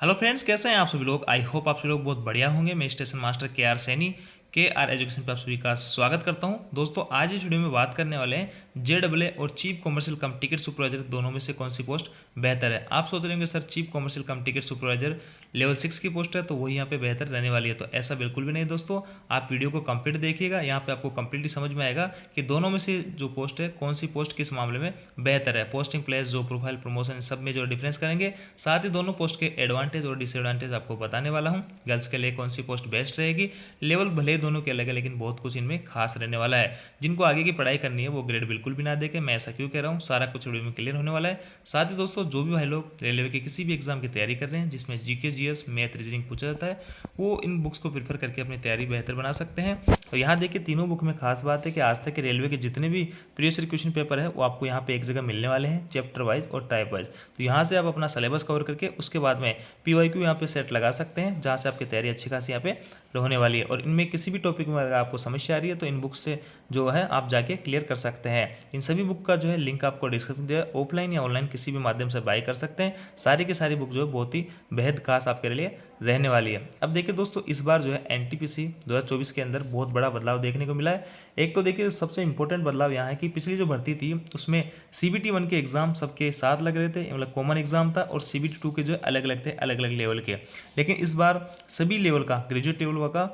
Hello friends, कैसे हैं आप सभी लोग। आई होप आप सभी लोग बहुत बढ़िया होंगे। मैं स्टेशन मास्टर के आर सैनी के आर एजुकेशन पर आप सभी का स्वागत करता हूं। दोस्तों, आज इस वीडियो में बात करने वाले हैं JEE और चीफ कमर्शियल कम टिकट सुपरवाइजर दोनों में से कौन सी पोस्ट बेहतर है। आप सोच रहे होंगे सर, चीफ कमर्शियल कम टिकट सुपरवाइजर लेवल 6 की पोस्ट है तो वही यहाँ पे बेहतर रहने वाली है। तो ऐसा बिल्कुल भी नहीं दोस्तों, आप वीडियो को कंप्लीट देखिएगा। यहाँ पे आपको कंप्लीटली समझ में आएगा कि दोनों में से जो पोस्ट है कौन सी पोस्ट किस मामले में बेहतर है। पोस्टिंग प्लेस, जो प्रोफाइल, प्रमोशन, सब में जो डिफरेंस करेंगे। साथ ही दोनों पोस्ट के एडवांटेज और डिसएडवांटेज आपको बताने वाला हूँ। गर्ल्स के लिए कौन सी पोस्ट बेस्ट रहेगी। लेवल भले ही दोनों के अलग है, लेकिन बहुत कुछ इनमें खास रहने वाला है। जिनको आगे की पढ़ाई करनी है वो ग्रेड बिल्कुल भी ना देके, मैं ऐसा क्यों कह रहा हूँ, सारा कुछ वीडियो में क्लियर होने वाला है। साथ ही दोस्तों, जो भी भाई लोग रेलवे के किसी भी एग्जाम की तैयारी कर रहे हैं जिसमें जीके, जीएस, मैथ, रीजनिंग पूछा जाता है, वो इन बुक्स को प्रीफर करके अपनी तैयारी बेहतर बना सकते हैं। और यहाँ देखिए, तीनों बुक में खास बात है कि आज तक के रेलवे के जितने भी प्रीवियस ईयर क्वेश्चन पेपर है वो आपको यहाँ पे एक जगह मिलने वाले हैं, चैप्टर वाइज और टाइप वाइज। तो यहाँ से आप अपना सिलेबस कवर करके उसके बाद में PYQ यहाँ पे सेट लगा सकते हैं, जहाँ से आपकी तैयारी अच्छी खासी यहाँ पे होने वाली है। और इनमें किसी भी टॉपिक में अगर आपको समस्या आ रही है तो इन बुक से जो है आप जाके क्लियर कर सकते हैं। इन सभी बुक का जो है लिंक आपको डिस्क्रिप्शन दिया है, ऑफलाइन या ऑनलाइन किसी भी माध्यम से बाय कर सकते हैं। सारी की सारी बुक जो है बहुत ही बेहद खास आपके लिए रहने वाली है। अब देखिए दोस्तों, इस बार जो है NTPC 2024 के अंदर बहुत बड़ा बदलाव देखने को मिला है। एक तो देखिए, सबसे इंपॉर्टेंट बदलाव यहाँ है कि पिछली जो भर्ती थी उसमें CBT 1 के एग्जाम सबके साथ लग रहे थे, मतलब कॉमन एग्जाम था, और CBT 2 के जो है अलग अलग थे, अलग अलग लेवल के। लेकिन इस बार सभी लेवल का, ग्रेजुएट लेवल का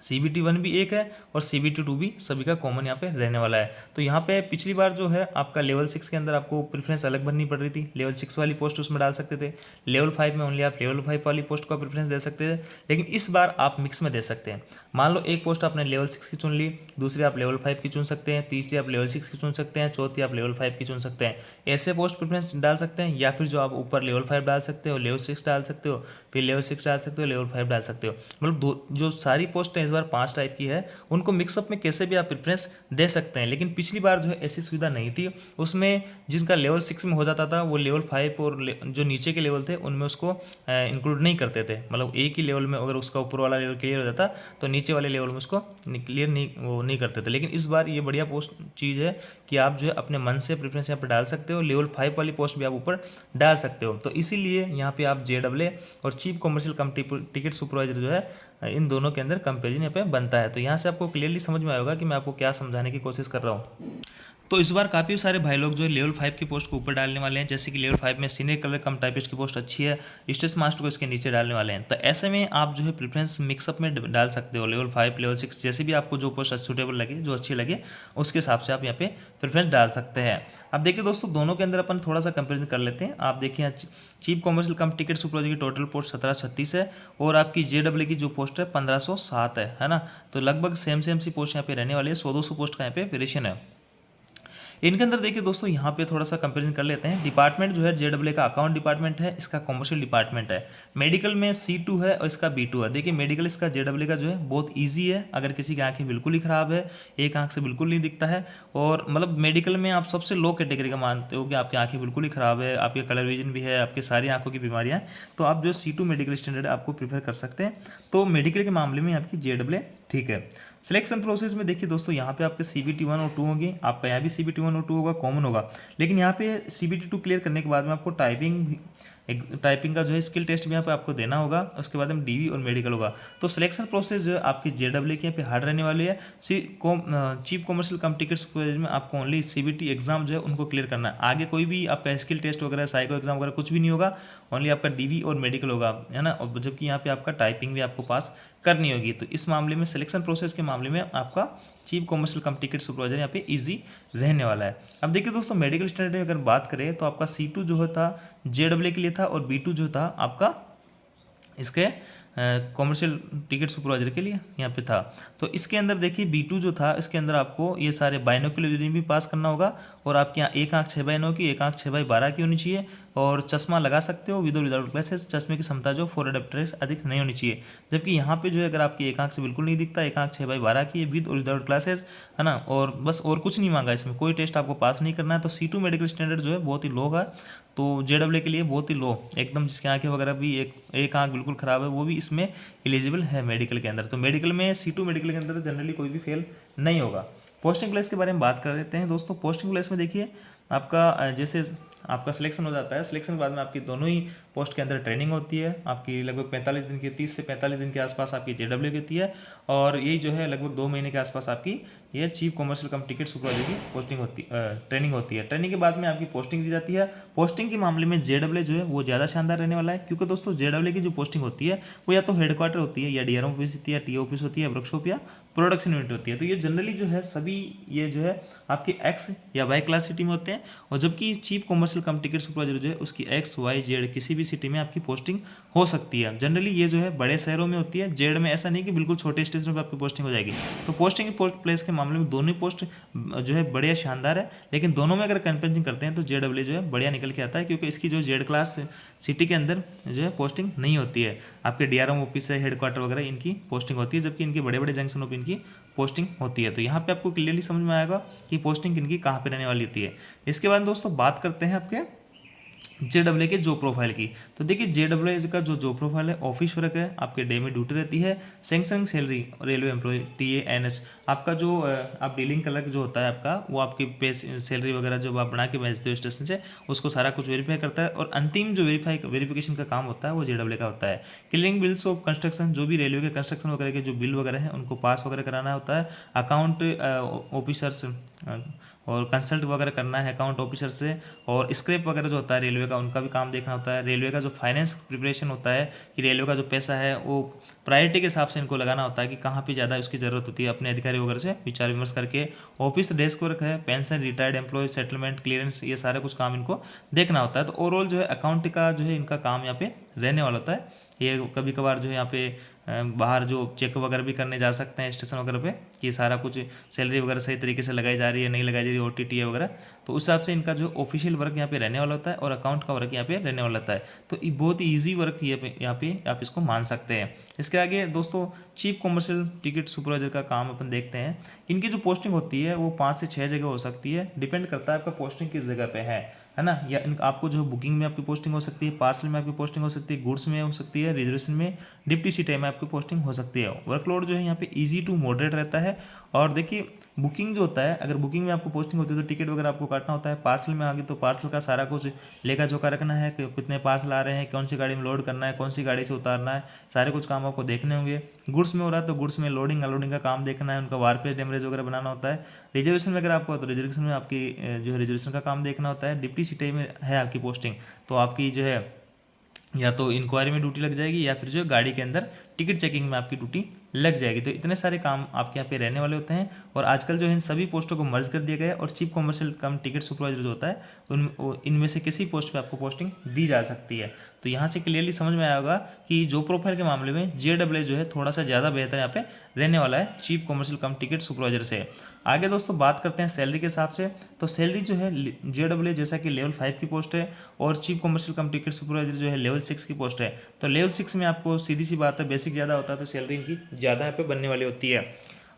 CBT 1 भी एक है और CBT 2 भी सभी का कॉमन यहाँ पे रहने वाला है। तो यहाँ पे पिछली बार जो है आपका लेवल 6 के अंदर आपको प्रेफरेंस अलग भरनी पड़ रही थी, लेवल 6 वाली पोस्ट उसमें डाल सकते थे। लेवल 5 में ओनली आप लेवल 5 वाली पोस्ट को प्रेफरेंस दे सकते थे, लेकिन इस बार आप मिक्स में दे सकते हैं। मान लो एक पोस्ट आपने लेवल 6 की चुन ली, दूसरी आप लेवल 5 की चुन सकते हैं, तीसरी आप लेवल 6 की चुन सकते हैं, चौथी आप लेवल 5 की चुन सकते हैं। ऐसे पोस्ट प्रेफरेंस डाल सकते हैं, या फिर जो आप ऊपर लेवल 5 डाल सकते हो, लेवल 6 डाल सकते हो, फिर लेवल 6 डाल सकते हो, लेवल 5 डाल सकते हो। मतलब जो सारी पोस्ट हैं इस बार 5 टाइप की है, उनको मिक्सअप में कैसे भी आप प्रेफरेंस दे सकते हैं। लेकिन पिछली बार जो है ऐसी सुविधा नहीं थी। उसमें जिनका लेवल 6 में हो जाता था वो लेवल 5 और जो नीचे के लेवल थे उनमें उसको इंक्लूड नहीं करते थे। मतलब एक ही लेवल में अगर उसका ऊपर वाला लेवल क्लियर हो जाता तो नीचे वाले लेवल में उसको क्लियर नहीं, वो नहीं करते थे। लेकिन इस बार ये बढ़िया पोस्ट चीज़ है कि आप जो है अपने मन से प्रेफरेंस यहाँ पर डाल सकते हो। लेवल 5 वाली पोस्ट भी आप ऊपर डाल सकते हो। तो इसीलिए यहाँ पे आप JEE और चीफ कमर्शियल कम टिकट सुपरवाइजर जो है इन दोनों के अंदर कंपेरिजन यहाँ पे बनता है। तो यहाँ से आपको क्लियरली समझ में आएगा कि मैं आपको क्या समझाने की कोशिश कर रहा हूँ। तो इस बार काफ़ी सारे भाई लोग जो है लेवल 5 की पोस्ट को ऊपर डालने वाले हैं। जैसे कि लेवल 5 में सीनियर कलर कम टाइपिस्ट की पोस्ट अच्छी है, स्टेशन मास्टर को इसके नीचे डालने वाले हैं। तो ऐसे में आप जो है प्रेफरेंस मिक्सअप में डाल सकते हो। लेवल 5, लेवल 6, जैसे भी आपको जो पोस्ट सूटेबल लगे, जो अच्छी लगे, उसके हिसाब से आप यहाँ पे प्रेफरेंस डाल सकते हैं। अब देखिए दोस्तों, दोनों के अंदर अपन थोड़ा सा कंपेरिजन कर लेते हैं। आप देखिए, चीफ कमर्शियल कम टिकट सुपरवाइजर की टोटल पोस्ट 1736 है और आपकी JEE की जो पोस्ट है 1507 है ना। तो लगभग सेम सेम सी पोस्ट यहाँ पे रहने वाली है। 100-200 पोस्ट का यहाँ पे वेरिएशन है। इनके अंदर देखिए दोस्तों, यहाँ पे थोड़ा सा कंपैरिजन कर लेते हैं। डिपार्टमेंट जो है JEE का अकाउंट डिपार्टमेंट है, इसका कॉमर्शियल डिपार्टमेंट है। मेडिकल में C2 है और इसका B2 है। देखिए, मेडिकल इसका JEE का जो है बहुत ईजी है। अगर किसी की आंखें बिल्कुल ही खराब है, एक आंख से बिल्कुल नहीं दिखता है, और मतलब मेडिकल में आप सबसे लो कैटेगरी का मानते हो कि आपकी आंखें बिल्कुल ही खराब है, आपके कलर विजन भी है, आपकी सारी आंखों की बीमारियाँ हैं, तो आप जो C2 मेडिकल स्टैंडर्ड है आपको प्रीफर कर सकते हैं। तो मेडिकल के मामले में आपकी JEE ठीक है। सिलेक्शन प्रोसेस में देखिए दोस्तों, यहाँ पे आपके CBT 1 और 2 होंगे, आपका यहाँ भी CBT 1 और 2 होगा, कॉमन होगा। लेकिन यहाँ पे CBT 2 क्लियर करने के बाद में आपको टाइपिंग का जो है स्किल टेस्ट भी यहाँ पे आपको देना होगा। उसके बाद में DV और मेडिकल होगा। तो सिलेक्शन प्रोसेस जो है आपकी JEE के यहाँ पे हार्ड रहने वाली है। चीफ कमर्शियल कम टिकट सुपरवाइजर में आपको ओनली CBT एग्जाम जो है उनको क्लियर करना है। आगे कोई भी आपका स्किल टेस्ट वगैरह, साइको एग्जाम वगैरह कुछ भी नहीं होगा, ओनली आपका DV और मेडिकल होगा, है ना। और जबकि यहाँ पे आपका टाइपिंग भी आपको पास करनी होगी। तो इस मामले में, सिलेक्शन प्रोसेस के मामले में, आपका चीफ कमर्शियल कम टिकट सुपरवाइजर यहाँ पे इजी रहने वाला है। अब देखिए दोस्तों, मेडिकल स्टैंडर्ड में अगर बात करें तो आपका C2 जो था JEE के लिए था और B2 जो था आपका इसके कॉमर्शियल टिकट सुपरवाइजर के लिए यहाँ पे था। तो इसके अंदर देखिए B2 जो था, इसके अंदर आपको ये सारे बाइनोक्युलर विजन भी पास करना होगा, और आपके यहाँ एक आँख 6/9 की, एक आँख 6/12 की होनी चाहिए, और चश्मा लगा सकते हो विद और विदाउट ग्लासेस। चश्मे की क्षमता जो 4 अडेप्टर अधिक नहीं होनी चाहिए। जबकि यहाँ पे जो है अगर आपकी एक आँख से बिल्कुल नहीं दिखता, एक आँख 6/12 की विद और विदाउट ग्लासेस, है ना, और बस और कुछ नहीं मांगा, इसमें कोई टेस्ट आपको पास नहीं करना है। तो C2 मेडिकल स्टैंडर्ड जो है बहुत ही लो है, तो JEE के लिए बहुत ही लो एकदम, जिसकी आंखें वगैरह भी एक आंख बिल्कुल ख़राब है वो भी इसमें एलिजिबल है मेडिकल के अंदर। तो मेडिकल में C2 मेडिकल के अंदर जनरली कोई भी फेल नहीं होगा। पोस्टिंग प्लेस के बारे में बात कर लेते हैं दोस्तों। पोस्टिंग प्लेस में देखिए आपका जैसे आपका सिलेक्शन हो जाता है। सिलेक्शन के बाद में आपकी दोनों ही पोस्ट के अंदर ट्रेनिंग होती है, आपकी लगभग 45 दिन की, 30 से 45 दिन के आसपास आपकी जेडब्ल्यू की होती है, और यही जो है लगभग 2 महीने के आसपास आपकी ये चीफ कॉमर्शियल कम टिकट सुपरवाइजर की पोस्टिंग होती ट्रेनिंग होती है। ट्रेनिंग के बाद में आपकी पोस्टिंग दी जाती है। पोस्टिंग के मामले में जेडब्ल्यू जो है वो ज़्यादा शानदार रहने वाला है, क्योंकि दोस्तों जेडब्ल्यू की जो पोस्टिंग होती है वो या तो हेडक्वार्टर होती है, या डीआरएम ऑफिस होती है, टी ऑफिस होती है, वर्कशॉप या प्रोडक्शन यूनिट होती है। तो ये जनरली जो है सभी ये जो है आपके एक्स या वाई क्लास सिटी में होते हैं, और जबकि चीफ कॉमर्शियल कम टिकट सुपरवाइजर जो है उसकी एक्स वाई जेड किसी भी सिटी में आपकी पोस्टिंग हो सकती है। जनरली ये जो है बड़े शहरों में होती है, जेड में ऐसा नहीं कि बिल्कुल छोटे स्टेशनों पर आपकी पोस्टिंग हो जाएगी। तो पोस्टिंग प्लेस के मामले में दोनों पोस्ट जो है बढ़िया शानदार है, लेकिन दोनों में अगर कंपेरिजन करते हैं तो जेडब्ल्यू जो है बढ़िया निकल के आता है, क्योंकि इसकी जो जेड क्लास सिटी के अंदर जो है पोस्टिंग नहीं होती है। आपके डीआरएम ऑफिस है, हेडक्वार्टर वगैरह इनकी पोस्टिंग होती है, जबकि इनके बड़े बड़े जंक्शनों पर इनकी पोस्टिंग होती है। तो यहाँ पे आपको क्लियरली समझ में आएगा कि पोस्टिंग इनकी कहाँ पे रहने वाली होती है। इसके बाद दोस्तों बात करते हैं आपके जेडब्ल्यू के जॉब प्रोफाइल की। तो देखिए जेडब्ल्यू का जो जॉब प्रोफाइल है, ऑफिस वर्क है, आपके डे में ड्यूटी रहती है, sanction salary railway employ TANS, आपका जो आप डीलिंग क्लर्क जो होता है आपका, वो आपकी पे सैलरी वगैरह जो आप बना के भेजते हो स्टेशन से, उसको सारा कुछ वेरीफाई करता है, और अंतिम जो वेरिफिकेशन का काम होता है वो जेडब्ल्यू का होता है। क्लियरिंग बिल्स ऑफ कंस्ट्रक्शन, जो भी रेलवे के कंस्ट्रक्शन वगैरह के जो बिल वगैरह है उनको पास वगैरह कराना होता है। अकाउंट ऑफिसर्स और कंसल्ट वगैरह करना है अकाउंट ऑफिसर से, और स्क्रैप वगैरह जो होता है रेलवे का उनका भी काम देखना होता है। रेलवे का जो फाइनेंस प्रिपरेशन होता है कि रेलवे का जो पैसा है वो प्रायोरिटी के हिसाब से इनको लगाना होता है कि कहाँ पे ज़्यादा उसकी ज़रूरत होती है, अपने अधिकारी वगैरह से विचार विमर्श करके। ऑफिस डेस्क वर्क है, pension, retired employ, settlement, clearance, ये सारा कुछ काम इनको देखना होता है। तो ओवरऑल जो है अकाउंट का जो है इनका काम यहाँ पे रहने वाला होता है। ये कभी कभार जो है यहाँ पे बाहर जो चेक वगैरह भी करने जा सकते हैं स्टेशन वगैरह पे, कि सारा कुछ सैलरी वगैरह सही तरीके से लगाई जा रही है, नहीं लगाई जा रही है, OTT वगैरह। तो उस हिसाब से इनका जो ऑफिशियल वर्क यहाँ पे रहने वाला होता है, और अकाउंट का वर्क यहाँ पे रहने वाला होता है। तो ये बहुत ही ईजी वर्क यहाँ पे आप इसको मान सकते हैं। इसके आगे दोस्तों चीफ कॉमर्शियल टिकट सुपरवाइजर का काम अपन देखते हैं। इनकी जो पोस्टिंग होती है वो 5 से 6 जगह हो सकती है, डिपेंड करता है आपका पोस्टिंग किस जगह पे है ना। या आपको जो बुकिंग में आपकी पोस्टिंग हो सकती है, पार्सल में आपकी पोस्टिंग हो सकती है, गुड्स में हो सकती है, रिजर्वेशन में, डिप्टी सीटे में आपकी पोस्टिंग हो सकती है। वर्कलोड जो है यहाँ पे ईजी टू मॉडरेट रहता है। और देखिए बुकिंग जो होता है, अगर बुकिंग में आपको पोस्टिंग होती है तो टिकट वगैरह आपको काटना होता है। पार्सल में आगे तो पार्सल का सारा कुछ लेखा जोखा रखना है कि कितने पार्सल आ रहे हैं, कौन सी गाड़ी में लोड करना है, कौन सी गाड़ी से उतारना है, सारे कुछ काम आपको देखने होंगे। गुड्स में हो रहा है तो गुड्स में लोडिंग अनलोडिंग का काम देखना है, उनका वारपेज डेमरेज वगैरह बनाना होता है। रिजर्वेशन वगैरह आपको तो रिजर्वेशन में आपकी जो है रिजर्वेशन का काम देखना होता है। डिप्टी सीटे में है आपकी पोस्टिंग, तो आपकी जो है या तो इंक्वायरी में ड्यूटी लग जाएगी, या फिर जो है गाड़ी के अंदर टिकट चेकिंग में आपकी ड्यूटी लग जाएगी। तो इतने सारे काम आपके यहाँ पे रहने वाले होते हैं। और आजकल जो है इन सभी पोस्टों को मर्ज कर दिया गया है, और चीफ कॉमर्शियल कम टिकट सुपरवाइजर जो होता है इनमें से किसी पोस्ट पे आपको पोस्टिंग दी जा सकती है। तो यहाँ से क्लियरली समझ में आया होगा कि जो प्रोफाइल के मामले में जेडब्ल्यू जो है थोड़ा सा ज़्यादा बेहतर यहाँ पे रहने वाला है चीफ कॉमर्शियल कम टिकट सुपरवाइजर से। आगे दोस्तों बात करते हैं सैलरी के हिसाब से। तो सैलरी जो है जेडब्ल्यू जैसा कि लेवल 5 की पोस्ट है, और चीफ कॉमर्शियल कम टिकट सुपरवाइजर जो है लेवल 6 की पोस्ट है। तो लेवल 6 में आपको सीधी सी बात है बेसिक ज़्यादा होता है, तो सैलरी इनकी ज़्यादा यहाँ पे बनने वाली होती है।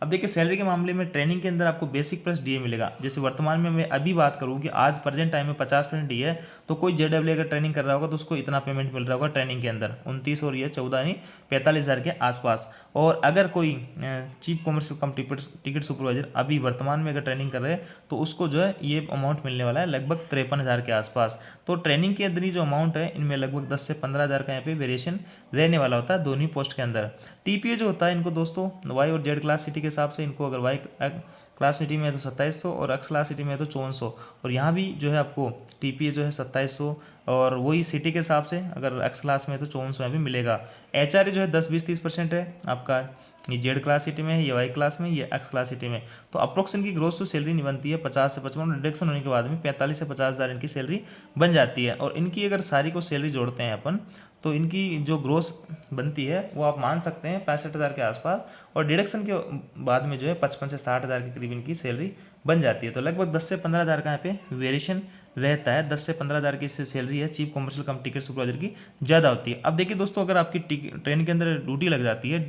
अब देखिए सैलरी के मामले में ट्रेनिंग के अंदर आपको बेसिक प्लस डीए मिलेगा। जैसे वर्तमान में मैं अभी बात करूँ कि आज प्रेजेंट टाइम में 50% डीए है, तो कोई जेडब्ल्यू अगर ट्रेनिंग कर रहा होगा तो उसको इतना पेमेंट मिल रहा होगा ट्रेनिंग के अंदर 29 और ये 14 यानी 45,000 के आसपास। और अगर कोई चीफ कॉमर्शियल कम टिकट सुपरवाइजर अभी वर्तमान में अगर ट्रेनिंग कर रहे हैं तो उसको जो है ये अमाउंट मिलने वाला है लगभग 53,000 के आसपास। तो ट्रेनिंग के अंदर ही जो अमाउंट है इनमें लगभग 10 से 15,000 का यहाँ पे वेरिएशन रहने वाला होता है दोनों पोस्ट के अंदर। टीपीए जो होता है इनको दोस्तों वाई और जेड क्लास सिटी के हिसाब से, इनको अगर वाई क्लास सिटी में है तो 2700 और एक्स क्लास सिटी में है तो 5400। और यहाँ भी जो है आपको टीपीए जो है 2700, और वही सिटी के हिसाब से अगर एक्स क्लास में है तो 5400 यहाँ भी मिलेगा। एचआरए जो है 10-20-30% है आपका, ये जेड क्लास सिटी में है, ये वाई क्लास में, ये एक्स क्लास सिटी में। तो अप्रोक्स इनकी ग्रोथ जो सैलरी नहीं बनती है 50 से 55, डिडक्शन होने के बाद में 45 से 50,000 इनकी सैलरी बन जाती है। और इनकी अगर सारी को सैलरी जोड़ते हैं अपन तो इनकी जो ग्रोथ बनती है वो आप मान सकते हैं 65,000 के आसपास, और डिडक्शन के बाद में जो है 55 से 60,000 के करीब इनकी सैलरी बन जाती है। तो लगभग 10 से 15,000 का यहाँ पे वेरिएशन रहता है। 10 से 15,000 की सैलरी है चीफ कॉमर्शियल कम टिकट सुपरवाइजर की ज़्यादा होती है। अब देखिए दोस्तों, अगर आपकी ट्रेन के अंदर ड्यूटी लग जाती है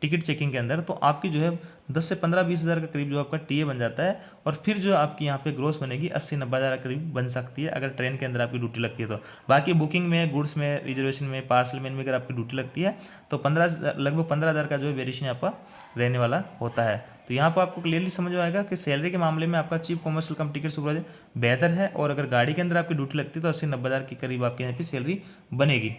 टिकट चेकिंग के अंदर, तो आपकी जो है 10 से 15-20 हज़ार के करीब जो आपका टीए बन जाता है। और फिर जो आपकी यहाँ पे ग्रोस बनेगी 80-90 हज़ार के करीब बन सकती है अगर ट्रेन के अंदर आपकी ड्यूटी लगती है तो। बाकी बुकिंग में, गुड्स में, रिजर्वेशन में, पार्सल में अगर आपकी ड्यूटी लगती है तो लगभग 15,000 का जो है वेरिएशन आपका रहने वाला होता है। तो यहाँ पर आपको क्लियरली समझ में आएगा कि सैलरी के मामले में आपका चीफ कॉमर्शियल कम टिकट सुपरवाइजर बेहतर है, और अगर गाड़ी के अंदर आपकी ड्यूटी लगती है तो 80-90 हज़ार के करीब आपके यहाँ पे सैलरी बनेगी।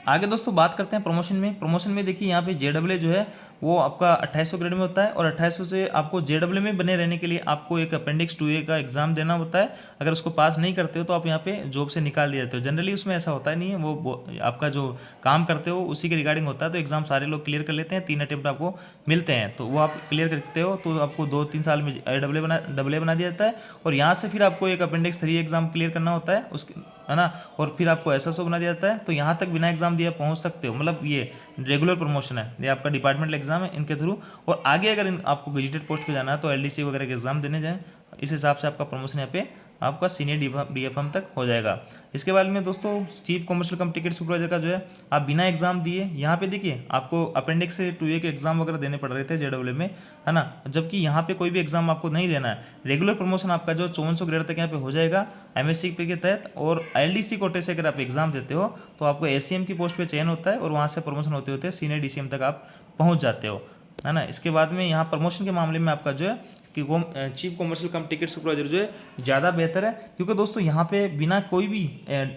आगे दोस्तों बात करते हैं प्रमोशन में। प्रमोशन में देखिए यहाँ पे जेडब्ल्यू जो है वो आपका 2800 ग्रेड में होता है, और 2800 से आपको जेडब्ल्यू में बने रहने के लिए आपको एक अपेंडिक्स 2A का एग्जाम देना होता है। अगर उसको पास नहीं करते हो तो आप यहाँ पे जॉब से निकाल दिए जाते हो। जनरली उसमें ऐसा होता नहीं है, वो आपका जो काम करते हो उसी के रिगार्डिंग होता है। तो एग्जाम सारे लोग क्लियर कर लेते हैं, 3 अटेम्प्ट आपको मिलते हैं, तो वो आप क्लियर करते हो तो आपको 2-3 साल में डबल बना दिया जाता है। और यहाँ से फिर आपको एक अपेंडिक्स 3 एग्जाम क्लियर करना होता है उसके, है ना, और फिर आपको एसएसओ बना दिया जाता है। तो यहाँ तक बिना एग्जाम दिए पहुँच सकते हो, मतलब ये रेगुलर प्रमोशन है, ये आपका डिपार्टमेंटल एग्जाम है इनके थ्रू। और आगे अगर आपको गेजेटेड पोस्ट पे जाना है तो एलडीसी वगैरह के एग्जाम देने जाएं, इस हिसाब से आपका प्रमोशन यहाँ पे आपका सीनियर डीएफएम तक हो जाएगा। इसके बाद में दोस्तों चीफ कॉमर्शियल कम टिकट सुपरवाइजर का जो है आप बिना एग्जाम दिए यहाँ पे देखिए आपको अपेंडिक्स 2A के एग्जाम वगैरह देने पड़ रहे थे जेडब्ल्यू में, है ना, जबकि यहाँ पे कोई भी एग्जाम आपको नहीं देना है। रेगुलर प्रमोशन आपका जो 5400 ग्रेड तक यहाँ पे हो जाएगा एमएससी के तहत। और एलडीसी कोटे से अगर आप एग्जाम देते हो तो आपको एसीएम की पोस्ट पे चयन होता है, और वहाँ से प्रमोशन होते होते सीनियर डीसीएम तक आप पहुँच जाते हो, है ना। इसके बाद में यहाँ प्रमोशन के मामले में आपका जो है कि वो चीफ कॉमर्शियल कम टिकट सुपरवाइजर जो है ज़्यादा बेहतर है, क्योंकि दोस्तों यहाँ पे बिना कोई भी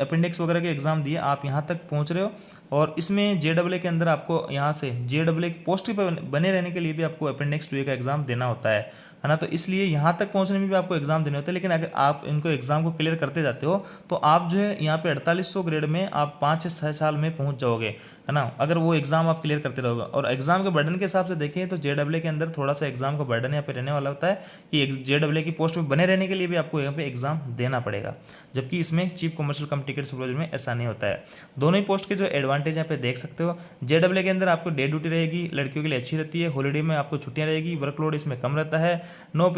अपेंडिक्स वगैरह के एग्जाम दिए आप यहाँ तक पहुँच रहे हो। और इसमें जेडब्ल्यू के अंदर आपको यहाँ से जेडब्ल्यू पोस्ट पर बने रहने के लिए भी आपको अपेंडिक्स 2A का एग्जाम देना होता है ना। तो इसलिए यहाँ तक पहुँचने में भी आपको एग्जाम देने होते हैं। लेकिन अगर आप इनको एग्जाम को क्लियर करते जाते हो तो आप जो है यहाँ पे 4800 ग्रेड में आप 5 से 6 साल में पहुँच जाओगे, है ना, अगर वो एग्जाम आप क्लियर करते रहोगे। और एग्जाम के बर्डन के हिसाब से देखें तो जेडब्ल्यू के अंदर थोड़ा सा एग्जाम का बर्डन यहाँ पे रहने वाला होता है कि जेडब्ल्यू की पोस्ट में बने रहने के लिए भी आपको यहाँ पे एग्जाम देना पड़ेगा, जबकि इसमें चीफ कॉमर्शियल कम टिकट सुपरवाइजर में ऐसा नहीं होता है। दोनों ही पोस्ट के जो एडवांटेज यहाँ पे देख सकते हो, जेडब्ल्यू के अंदर आपको डे ड्यूटी रहेगी, लड़कियों के लिए अच्छी रहती है, हॉलीडे में आपको छुट्टियाँ रहेगी, वर्कलोड इसमें कम रहता है,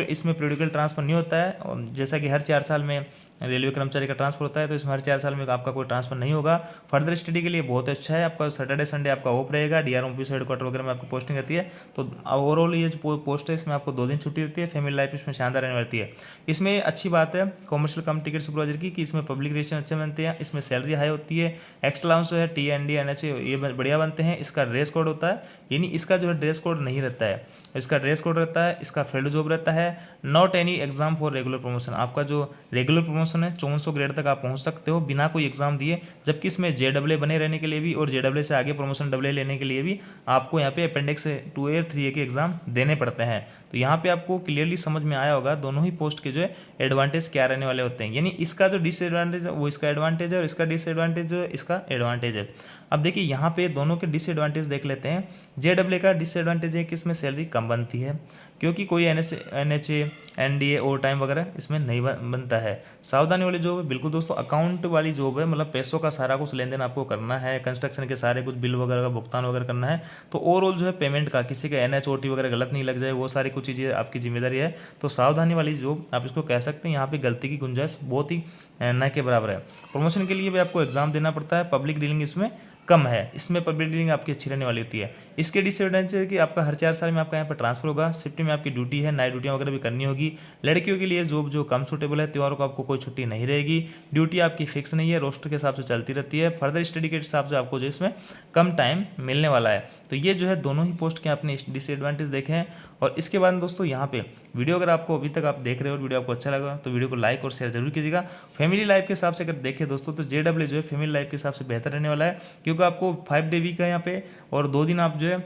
इसमें पीरियडिकल ट्रांसफर नहीं होता है। और जैसा कि हर 4 साल में रेलवे कर्मचारी का ट्रांसफर होता है, तो इसमें हर 4 साल में आपका कोई ट्रांसफर नहीं होगा। फर्दर स्टडी के लिए बहुत अच्छा है, आपका सैटरडे संडे आपका ऑफ रहेगा, डीआर ऑफिस हेडक्वार्टर वगैरह में आपकी पोस्टिंग रहती है। तो ओवरऑल ये जो पोस्ट है इसमें आपको 2 दिन छुट्टी रहती है, फैमिली लाइफ इसमें शानदार रहने वाली है। इसमें अच्छी बात है कॉमर्शियल कम टिकट सुपरवाइजर की कि इसमें पब्लिक रिलेशन अच्छे बनते हैं, इसमें सैलरी हाई होती है, एक्स्ट्रा अलाउंस जो है टीएनडी एनएचए ये बढ़िया बनते हैं। इसका ड्रेस कोड होता है, यानी इसका जो है ड्रेस कोड नहीं रहता है, इसका ड्रेस कोड रहता है, इसका फील्ड जॉब रहता है, not any exam for regular promotion. आपका जो रेगुलर प्रमोशन है 5400 ग्रेड तक आप पहुंच सकते हो बिना कोई एग्जाम दिए, जबकि इसमें जेडब्ल्यू बने रहने के लिए भी और जेडब्ल्यू से आगे प्रमोशन डब्ल्यू लेने के लिए भी आपको यहाँ पे अपेंडिक्स 2A 3A के एग्जाम देने पड़ते हैं। तो यहाँ पे आपको क्लियरली समझ में आया होगा दोनों ही पोस्ट के जो है एडवांटेज क्या रहने वाले होते हैं, यानी इसका जो डिसएडवांटेज है वो इसका एडवांटेज है, और इसका डिसएडवांटेज जो है इसका एडवांटेज है। अब देखिए यहाँ पे दोनों के डिसएडवांटेज देख लेते हैं। जेडब्ल्यू का डिसएडवांटेज है कि इसमें सैलरी कम बनती है, क्योंकि कोई एनएचए एनडीए ओवर टाइम वगैरह इसमें नहीं बनता है। सावधानी वाली जॉब है, बिल्कुल दोस्तों अकाउंट वाली जॉब है, मतलब पैसों का सारा कुछ लेन देन आपको करना है, कंस्ट्रक्शन के सारे कुछ बिल वगैरह का भुगतान वगैरह करना है। तो ओवरऑल जो है पेमेंट का किसी का एनएचओटी वगैरह गलत नहीं लग जाए, वो सारी कुछ चीज़ें आपकी जिम्मेदारी है। तो सावधानी वाली जॉब आप इसको कह सकते हैं, यहाँ पे गलती की गुंजाइश बहुत ही न के बराबर है। प्रमोशन के लिए भी आपको एग्जाम देना पड़ता है, पब्लिक डीलिंग इसमें कम है, इसमें पब्लिक डीलिंग आपकी अच्छी रहने वाली होती है। इसके डिसएडवांटेज है कि आपका हर 4 साल में आपका यहाँ पर ट्रांसफर होगा, शिफ्ट में आपकी ड्यूटी है, नाइट ड्यूटियाँ वगैरह भी करनी होगी। लड़कियों के लिए जॉब जो कम सूटेबल है, त्योहारों को आपको कोई छुट्टी नहीं रहेगी, ड्यूटी आपकी फिक्स नहीं है, रोस्टर के हिसाब से चलती रहती है, फर्दर स्टडी के हिसाब से आपको जो इसमें कम टाइम मिलने वाला है। तो ये जो है दोनों ही पोस्ट के आपने डिसएडवांटेज देखे हैं। और इसके बाद दोस्तों यहाँ पे वीडियो अगर आपको अभी तक आप देख रहे हो वीडियो आपको अच्छा लगा तो वीडियो को लाइक और शेयर जरूर कीजिएगा। फैमिली लाइफ के हिसाब से अगर देखें दोस्तों तो जेडब्ल्यू जो है फैमिली लाइफ के हिसाब से बेहतर रहने वाला है, क्योंकि आपको 5 डे वीक है यहाँ पे, और 2 दिन आप जो है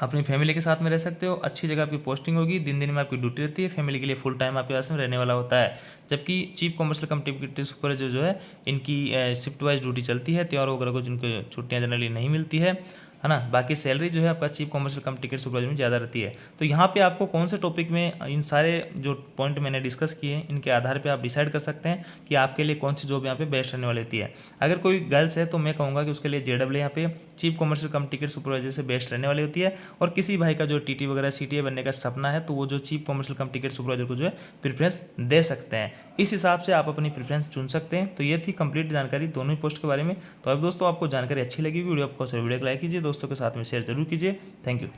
अपनी फैमिली के साथ में रह सकते हो, अच्छी जगह आपकी पोस्टिंग होगी, दिन दिन में आपकी ड्यूटी रहती है, फैमिली के लिए फुल टाइम आपके पास में रहने वाला होता है। जबकि चीफ कॉमर्शियल कम टिकट सुपरवाइजर जो है इनकी शिफ्ट वाइज ड्यूटी चलती है, त्योहार वगैरह को जिनको छुट्टियाँ जनरली नहीं मिलती है ना। बाकी सैलरी जो है आपका चीफ कॉमर्शियल कम टिकट सुपरवाइजर में ज़्यादा रहती है। तो यहाँ पे आपको कौन से टॉपिक में इन सारे जो पॉइंट मैंने डिस्कस किए हैं इनके आधार पे आप डिसाइड कर सकते हैं कि आपके लिए कौन सी जॉब यहाँ पे बेस्ट रहने वाली होती है। अगर कोई गर्ल्स है तो मैं कहूँगा कि उसके लिए जेडब्ल्यू यहाँ पे चीफ कॉमर्शियल कम टिकट सुपरवाइजर से बेस्ट रहने वाली होती है। और किसी भाई का जो टीटी वगैरह सीटीए बनने का सपना है तो वो जो चीफ कॉमर्शियल कम टिकट सुपरवाइजर को जो है प्रेफरेंस दे सकते हैं। इस हिसाब से आप अपनी प्रेफरेंस चुन सकते हैं। तो ये थी कंप्लीट जानकारी दोनों ही पोस्ट के बारे में। तो अब दोस्तों आपको जानकारी अच्छी लगी वीडियो आपको वीडियो को लाइक कीजिए, दोस्तों के साथ में शेयर जरूर कीजिए। Thank you.